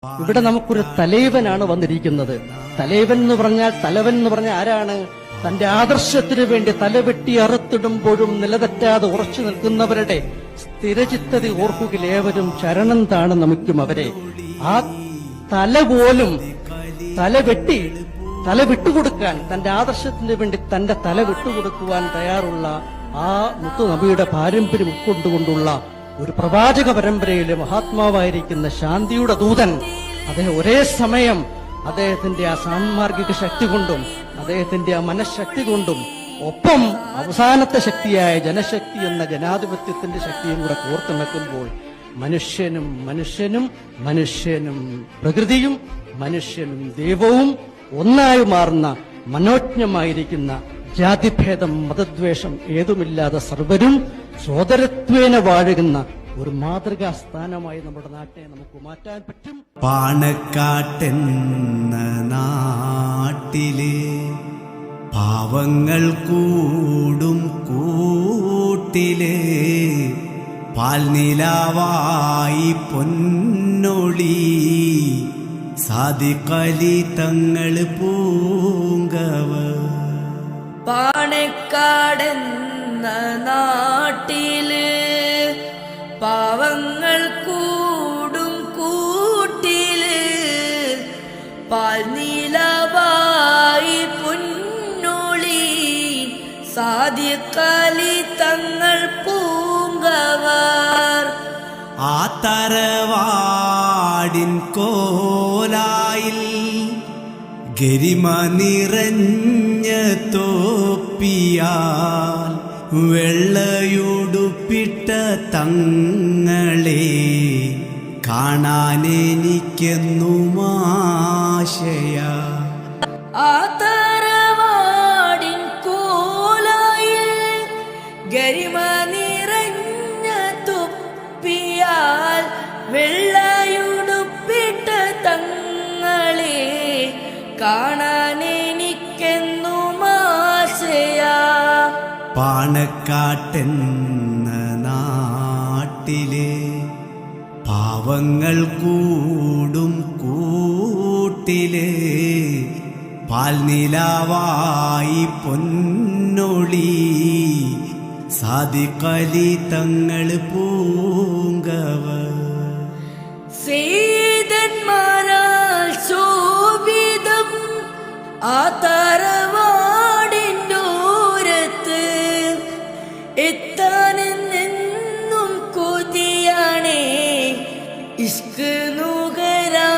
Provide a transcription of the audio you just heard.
ഇവിടെ നമുക്കൊരു തലൈവനാണ് വന്നിരിക്കുന്നത്. തലൈവൻ എന്ന് പറഞ്ഞാൽ, തലവൻ എന്ന് പറഞ്ഞാൽ ആരാണ്? തന്റെ ആദർശത്തിനു വേണ്ടി തലവെട്ടി അറുത്തിടുമ്പോഴും നിലതെറ്റാതെ ഉറച്ചു നിൽക്കുന്നവരുടെ സ്ഥിരചിത്തത ഓർക്കുകയിലേവരും ശരണം താണ് നമിക്കും അവരെ. ആ തല പോലും തല വിട്ടുകൊടുക്കാൻ, തന്റെ ആദർശത്തിന് വേണ്ടി തന്റെ തല വിട്ടുകൊടുക്കുവാൻ തയ്യാറുള്ള ആ മുത്തുനബിയുടെ പാരമ്പര്യം ഉൾക്കൊണ്ടുകൊണ്ടുള്ള ഒരു പ്രവാചക പരമ്പരയിലെ മഹാത്മാവായിരിക്കുന്ന ശാന്തിയുടെ ദൂതൻ, അദ്ദേഹം ഒരേ സമയം അദ്ദേഹത്തിന്റെ ആ സാന്മാർഗിക ശക്തി കൊണ്ടും അദ്ദേഹത്തിന്റെ ആ മനഃശക്തി കൊണ്ടും ഒപ്പം അവസാനത്തെ ശക്തിയായ ജനശക്തി എന്ന ജനാധിപത്യത്തിന്റെ ശക്തിയും കൂടെ കോർത്തിണക്കുമ്പോൾ മനുഷ്യനും പ്രകൃതിയും മനുഷ്യനും ദൈവവും ഒന്നായി മാറുന്ന മനോജ്ഞമായിരിക്കുന്ന ജാതിഭേദം മതദ്വേഷം ഏതുമില്ലാതെ സർവരും സോദരത്വേന വാഴുന്ന ഒരു മാതൃകാ സ്ഥാനമായി നമ്മുടെ നാട്ടെ നമുക്ക് മാറ്റാൻ പറ്റും. പാണക്കാട്ടെന്ന നാട്ടിലെ പാവങ്ങൾ കൂടും കൂട്ടിലെ പാൽനിലാവായി പൊന്നൊളി സാദിഖലി തങ്ങൾ പൂങ്കവ. പാണക്കാടെന്ന നാട്ടില് പാവങ്ങൾ കൂടും കൂട്ടില് പാൽനിലാവായി പൊന്നൊളി സാദിഖലി തങ്ങൾ പൂങ്കവർ. ആ തറവാടിൻ കോലായിൽ ഗരിമ നിറഞ്ഞ തോപ്പിയാൽ വെള്ളയുടുപ്പിട്ട തങ്ങളെ കാണാനെനിക്കെന്നും ആശയ. ആ തറവാടിൻ കോലായിൽ ഗരിമ നിറഞ്ഞ തൊപ്പിയാൽ വെള്ളയുടുപ്പിട്ട തങ്ങളെ കാണാനെനിക്കെന്നും ആശയ. പാണക്കാട്ടെന്ന നാട്ടിലെ പാവങ്ങൾ കൂടും കൂട്ടിലെ പാൽനിലാവായി പൊന്നൊളി സാദിഖലി തങ്ങൾ പൂങ്കവ. സീതന്മാരാൽ ശോഭിതം ആ